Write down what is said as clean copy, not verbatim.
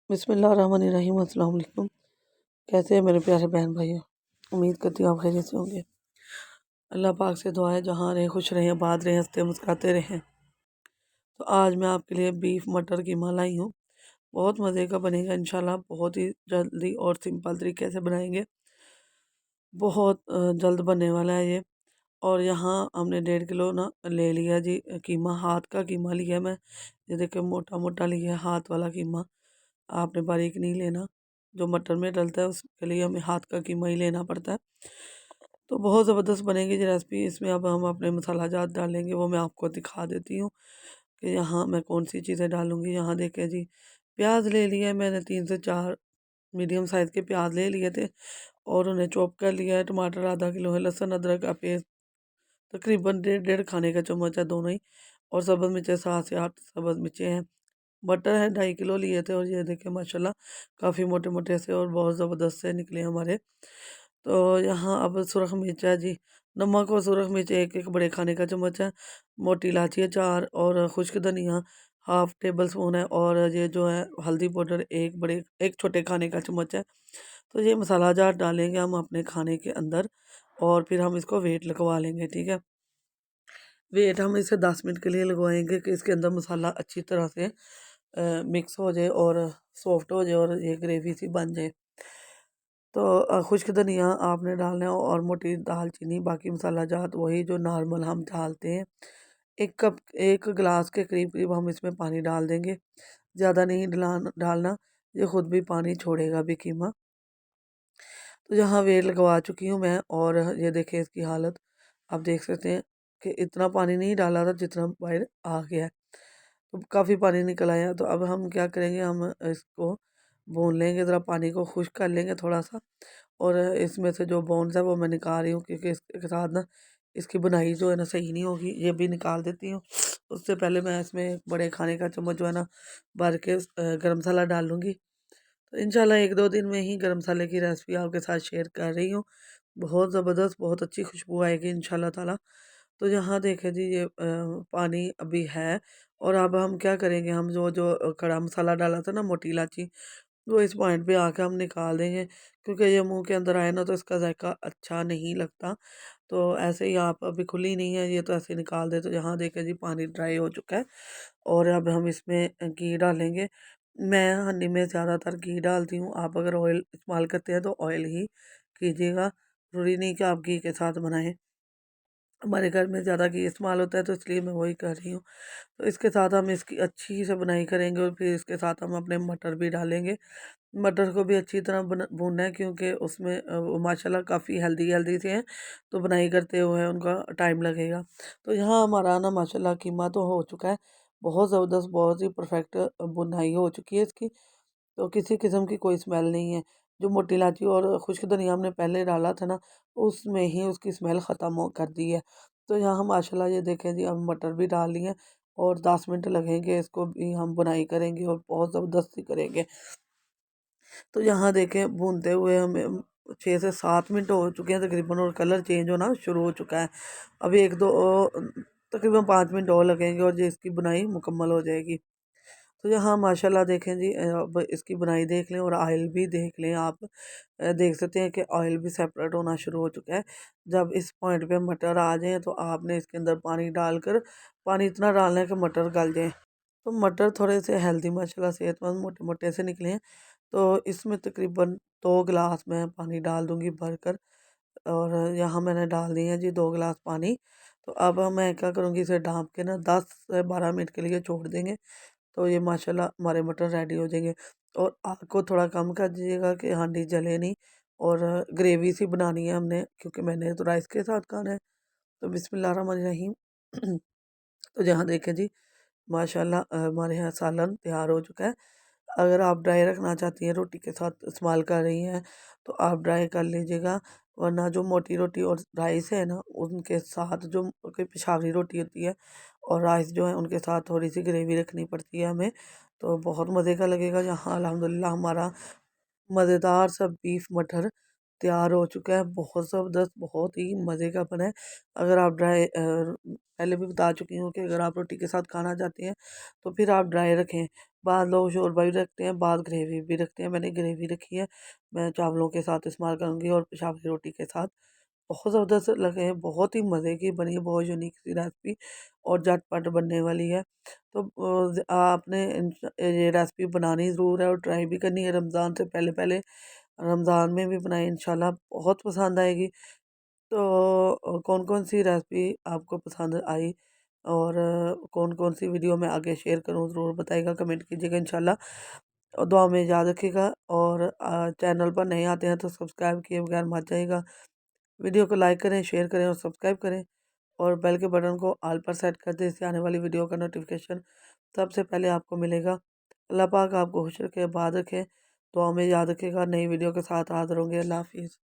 बिस्मिल्लाहिर्रहमानिर्रहीम। अस्सलाम वालेकुम। कैसे हैं मेरे प्यारे बहन भाइयों? उम्मीद करती हूँ आप खैरियत से होंगे। अल्लाह पाक से दुआ है जहाँ रहें खुश रहें, आबाद रहें, हंसते मुस्कुराते रहें। तो आज मैं आपके लिए बीफ मटर कीमा लाई हूँ। बहुत मज़े का बनेगा इंशाल्लाह। बहुत ही जल्दी और सिंपल तरीके से बनाएंगे। बहुत जल्द बनने वाला है ये। और यहाँ हमने 1.5 किलो ना ले लिया जी कीमा। हाथ का कीमा लिया है मैं। ये देखिए मोटा मोटा लिया है हाथ वाला कीमा। आपने बारीक नहीं लेना। जो मटर में डलता है उसके लिए हमें हाथ का कीमा ही लेना पड़ता है। तो बहुत ज़बरदस्त बनेगी ये रेसिपी। इसमें अब हम अपने मसाला जात डालेंगे, वो मैं आपको दिखा देती हूँ कि यहाँ मैं कौन सी चीज़ें डालूँगी। यहाँ देखें जी, प्याज ले लिया है मैंने, 3 से 4 मीडियम साइज़ के प्याज ले लिए थे और उन्हें चॉप कर लिया है। टमाटर आधा किलो है, लहसुन अदरक का पेस्ट तकरीबन 1.5 खाने का चम्मच है दोनों ही। और सब्ज़ मिर्चें 7 से 8 सब्ज़ मिर्चें हैं। मटर है 2.5 किलो लिए थे और ये देखें माशाल्लाह काफ़ी मोटे मोटे से और बहुत ज़बरदस्त से निकले हमारे। तो यहाँ अब सुरख मिर्च है जी, नमक और सुरख मिर्च एक एक बड़े खाने का चम्मच है। मोटी इलायची है 4 और खुश्क धनिया 1/2 टेबल स्पून है। और ये जो है हल्दी पाउडर एक छोटे खाने का चम्मच है। तो ये मसाला जार डालेंगे हम अपने खाने के अंदर और फिर हम इसको वेट लगवा लेंगे, ठीक है। वेट हम इसे 10 मिनट के लिए लगवाएंगे कि इसके अंदर मसाला अच्छी तरह से मिक्स हो जाए और सॉफ्ट हो जाए और ये ग्रेवी सी बन जाए। तो खुश्क धनिया आपने डालना है और मोटी दालचीनी, बाकी मसाला जात वही जो नॉर्मल हम डालते हैं। 1 गिलास के करीब करीब हम इसमें पानी डाल देंगे। ज़्यादा नहीं डालना, ये खुद भी पानी छोड़ेगा भी कीमा। तो यहाँ वेट लगवा चुकी हूँ मैं और ये देखें इसकी हालत। आप देख सकते हैं कि इतना पानी नहीं डाला था जितना बाहर आ गया है। तो काफ़ी पानी निकल आया। तो अब हम क्या करेंगे, हम इसको भून लेंगे, ज़रा पानी को खुश्क कर लेंगे थोड़ा सा। और इसमें से जो बोन्स है वो मैं निकाल रही हूँ क्योंकि इसके साथ ना इसकी बुनाई जो है ना सही नहीं होगी। ये भी निकाल देती हूँ। उससे पहले मैं इसमें एक बड़े खाने का चम्मच जो है ना भर के गरम मसाला डाल लूँगी। तो इंशाल्लाह 1-2 दिन में ही गरम मसाले की रेसिपी आपके साथ शेयर कर रही हूँ। बहुत ज़बरदस्त, बहुत अच्छी खुशबू आएगी इंशाल्लाह ताला। तो यहाँ देखें जी ये पानी अभी है। और अब हम क्या करेंगे, हम जो जो खड़ा मसाला डाला था ना, मोटी इलायची, वो इस पॉइंट पे आके हम निकाल देंगे क्योंकि ये मुंह के अंदर आए ना तो इसका जायका अच्छा नहीं लगता। तो ऐसे ही आप अभी खुली नहीं है ये, तो ऐसे निकाल दे। तो यहाँ देखें जी पानी ड्राई हो चुका है और अब हम इसमें घी डालेंगे। मैं हांडी में ज़्यादातर घी डालती हूँ। आप अगर ऑयल इस्तेमाल करते हैं तो ऑयल ही कीजिएगा, ज़रूरी नहीं कि आप घी के साथ बनाएं। हमारे घर में ज़्यादा घी इस्तेमाल होता है तो इसलिए मैं वही कर रही हूँ। तो इसके साथ हम इसकी अच्छी से बुनाई करेंगे और फिर इसके साथ हम अपने मटर भी डालेंगे। मटर को भी अच्छी तरह भूनना है क्योंकि उसमें वो माशाल्लाह काफ़ी हेल्दी हेल्दी से हैं। तो बुनाई करते हुए उनका टाइम लगेगा। तो यहाँ हमारा ना माशाल्लाह कीमा तो हो चुका है। बहुत ज़बरदस्त, बहुत ही परफेक्ट बुनाई हो चुकी है इसकी। तो किसी किस्म की कोई स्मेल नहीं है। जो मोटी इलायची और खुश्क धनिया हमने पहले डाला था ना, उसमें ही उसकी स्मेल ख़त्म हो कर दी है। तो यहाँ माशाल्लाह ये देखें जी, हम मटर भी डाल लिए हैं और 10 मिनट लगेंगे, इसको भी हम बुनाई करेंगे और बहुत ज़बरदस्ती करेंगे। तो यहाँ देखें भूनते हुए हमें 6 से 7 मिनट हो चुके हैं तकरीबन और कलर चेंज होना शुरू हो चुका है। अभी 1-2 तकरीबन 5 मिनट और लगेंगे और ये इसकी बुनाई मुकम्मल हो जाएगी। तो यहाँ माशाल्लाह देखें जी, अब इसकी बुनाई देख लें और ऑयल भी देख लें आप। देख सकते हैं कि ऑयल भी सेपरेट होना शुरू हो चुका है। जब इस पॉइंट पे मटर आ जाएँ तो आपने इसके अंदर पानी डालकर, पानी इतना डालना है कि मटर गल जाएँ। तो मटर थोड़े से हेल्दी माशाल्लाह सेहतमंद मोटे मोटे से निकले हैं। तो इसमें तकरीबन 2 गिलास मैं पानी डाल दूँगी भरकर। और यहाँ मैंने डाल दिए हैं जी 2 गिलास पानी। तो अब मैं क्या करूँगी, इसे ढाँप के ना 10 से 12 मिनट के लिए छोड़ देंगे। तो ये माशाल्लाह हमारे मटर रेडी हो जाएंगे। और आग को थोड़ा कम कर दीजिएगा कि हांडी जले नहीं। और ग्रेवी सी बनानी है हमने क्योंकि मैंने तो राइस के साथ खाना है। तो बिस्मिल्लाह रहमान रहीम। तो जहाँ देखें जी माशाल्लाह हमारे यहाँ सालन तैयार हो चुका है। अगर आप ड्राई रखना चाहती हैं, रोटी के साथ इस्तेमाल कर रही हैं, तो आप ड्राई कर लीजिएगा। वरना जो मोटी रोटी और राइस है ना, उनके साथ जो कोई पेशावरी रोटी होती है और राइस जो है उनके साथ थोड़ी सी ग्रेवी रखनी पड़ती है हमें। तो बहुत मज़े का लगेगा। यहाँ अल्हम्दुलिल्लाह हमारा मज़ेदार सा बीफ मटर तैयार हो चुका है। बहुत ज़बरदस्त, बहुत ही मज़े का बना है। अगर आप पहले भी बता चुकी हूँ कि अगर आप रोटी के साथ खाना चाहते हैं तो फिर आप ड्राई रखें। बाद लोग शोरबा भी रखते हैं, बाद ग्रेवी भी रखते हैं। मैंने ग्रेवी रखी है, मैं चावलों के साथ इस्तेमाल करूँगी और पेशाब की रोटी के साथ। बहुत ज़बरदस्त लगे हैं, बहुत ही मज़े की बनी है, बहुत यूनिक सी रेसिपी और झटपट बनने वाली है। तो आपने ये रेसिपी बनानी ज़रूर है और ट्राई भी करनी है रमज़ान से पहले-पहले। रमज़ान में भी बनाएँ, इंशाल्लाह बहुत पसंद आएगी। तो कौन-कौन सी रेसिपी आपको पसंद आई और कौन-कौन सी वीडियो मैं आगे शेयर करूँ, ज़रूर बताइएगा, कमेंट कीजिएगा इंशाल्लाह। और दुआ में याद रखिएगा और चैनल पर नए आते हैं तो सब्सक्राइब किए बगैर मत जाइएगा। वीडियो को लाइक करें, शेयर करें और सब्सक्राइब करें और बेल के बटन को ऑल पर सेट कर दें, इससे आने वाली वीडियो का नोटिफिकेशन सबसे पहले आपको मिलेगा। अल्लाह पाक आपको खुश रखे, आबाद रखे। दुआ में याद रखिएगा। नई वीडियो के साथ हाज़िर होंगे। अल्लाह हाफ़िज़।